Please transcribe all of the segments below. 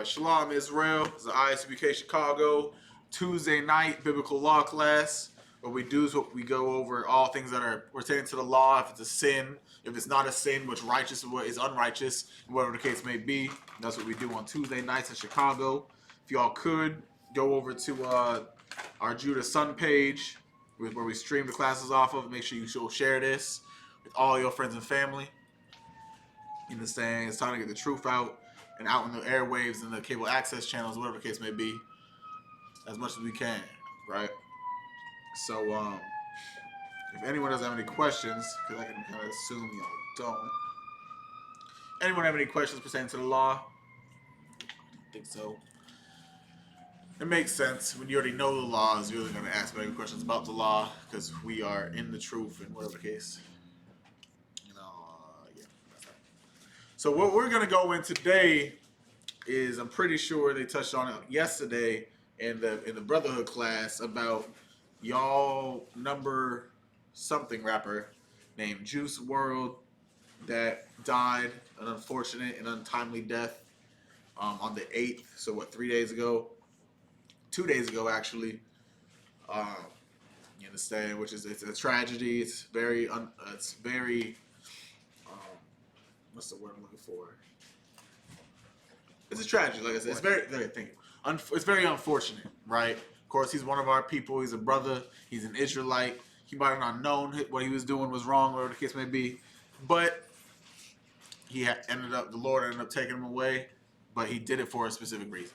Shalom Israel. It's the Isupk Chicago Tuesday night biblical law class. What we do is we go over all things that are pertaining to the law. If it's a sin, if it's not a sin, what's righteous and what is unrighteous, whatever the case may be. That's what we do on Tuesday nights in Chicago. If y'all could go over to our Judah Sun page where we stream the classes off of. Make sure you share this with all your friends and family. You understand? It's time to get the truth out and out in the airwaves and the cable access channels, whatever the case may be, as much as we can, right? So, if anyone doesn't have any questions, because I can kind of assume y'all don't. Anyone have any questions pertaining to the law? I don't think so. It makes sense. When you already know the laws, you're really going to ask many questions about the law, because we are in the truth in whatever case. So what we're going to go in today is, I'm pretty sure they touched on it yesterday in the Brotherhood class about y'all number something rapper named Juice WRLD that died an unfortunate and untimely death on the 8th. So what, 3 days ago? 2 days ago, actually. You understand? Which is, it's a tragedy. It's very what's the word I'm looking for? It's a tragedy, like I said. It's it's very unfortunate, right? Of course, he's one of our people. He's a brother. He's an Israelite. He might have not known what he was doing was wrong, whatever the case may be. But the Lord ended up taking him away. But he did it for a specific reason.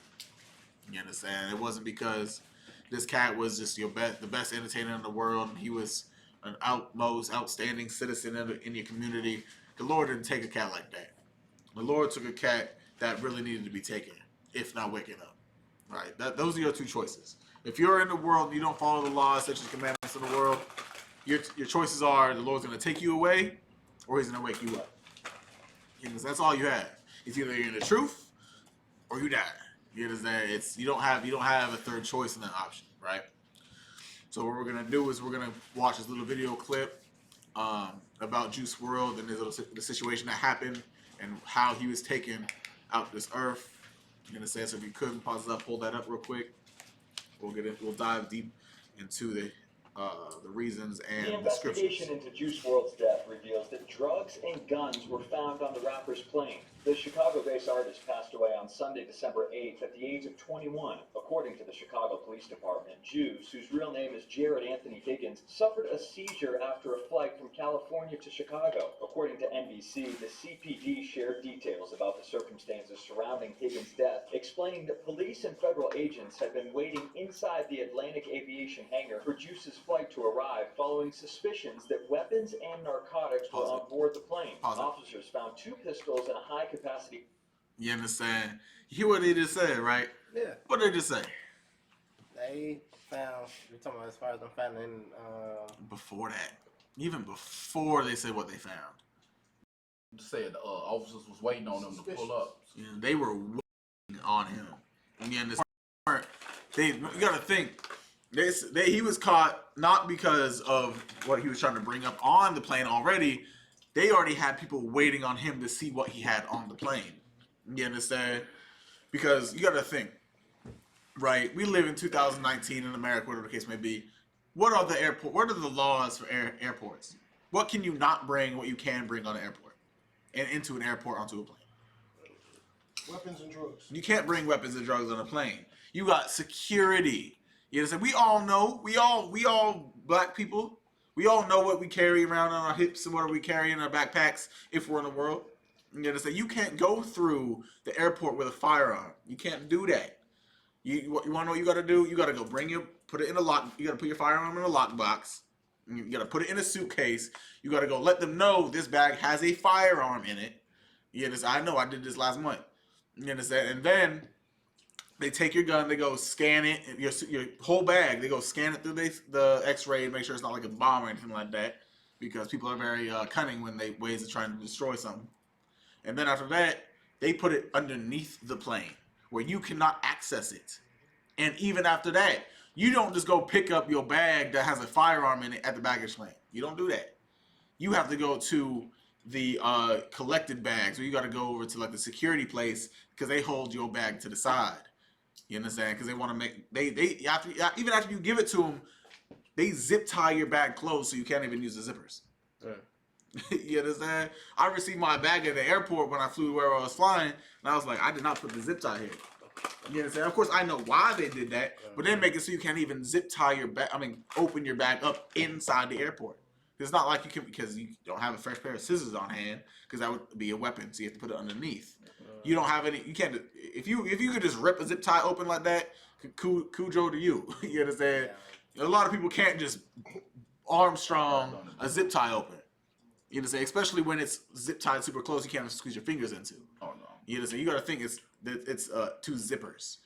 You understand? It wasn't because this cat was just the best entertainer in the world. He was an outstanding citizen in your community. The Lord didn't take a cat like that. The Lord took a cat that really needed to be taken, if not waking up. Right? Those are your two choices. If you're in the world and you don't follow the laws, such as commandments of the world, your choices are the Lord's going to take you away, or He's going to wake you up. That's all you have. It's either you're in the truth, or you die. You understand? You don't have a third choice in that option, right? So what we're going to do is we're going to watch this little video clip about Juice WRLD and the situation that happened and how he was taken out this earth. I'm gonna say, so if you could pause it up, pull that up real quick. We'll dive deep into the reasons and the scriptures. The investigation into Juice WRLD's death reveals that drugs and guns were found on the rapper's plane. The Chicago-based artist passed away on Sunday, December 8th at the age of 21. According to the Chicago Police Department, Juice, whose real name is Jared Anthony Higgins, suffered a seizure after a flight from California to Chicago. According to NBC, the CPD shared details about the circumstances surrounding Higgins' death, explaining that police and federal agents had been waiting inside the Atlantic Aviation hangar for Juice's flight to arrive following suspicions that weapons and narcotics were on board the plane. Officers found 2 pistols and a high-capacity... You understand? You hear what they just said, right? Yeah. What did they just say? They found, you're talking about as far as them finding... Before that. Even before they said what they found. Said officers was waiting on them to pull up. Yeah, they were waiting on him. And you understand? You got to think... he was caught not because of what he was trying to bring up on the plane already. They already had people waiting on him to see what he had on the plane. You understand? Because you got to think, right? We live in 2019 in America, whatever the case may be. What are the laws for airports? What can you not bring, what you can bring on an airport? And into an airport onto a plane? Weapons and drugs. You can't bring weapons and drugs on a plane. You got security. You understand? We all know. We all black people. We all know what we carry around on our hips and what we carry in our backpacks if we're in the world. You understand? You can't go through the airport with a firearm. You can't do that. You want to know what you got to do? You got to go put it in a lock. You got to put your firearm in a lockbox. You got to put it in a suitcase. You got to go let them know this bag has a firearm in it. You understand? I know. I did this last month. You understand? And then they take your gun, they go scan it, your whole bag, they go scan it through the x-ray and make sure it's not like a bomb or anything like that, because people are very cunning when they ways of trying to destroy something. And then after that, they put it underneath the plane where you cannot access it. And even after that, you don't just go pick up your bag that has a firearm in it at the baggage claim. You don't do that. You have to go to the collected bags, where you got to go over to like the security place because they hold your bag to the side. You understand? Because they want to make even after you give it to them, they zip tie your bag closed so you can't even use the zippers. You understand? I received my bag at the airport when I flew where I was flying, and I was like, I did not put the zip tie here. You understand? Of course, I know why they did that, but they make it so you can't even zip tie your bag. I mean, open your bag up inside the airport. It's not like you can, because you don't have a fresh pair of scissors on hand, because that would be a weapon, so you have to put it underneath. You don't have any. You can't. If you could just rip a zip tie open like that, Cujo to you. You understand? A lot of people can't just Armstrong a zip tie open. You understand? Especially when it's zip tied super close, you can't squeeze your fingers into. Oh no. You understand? You got to think it's two zippers.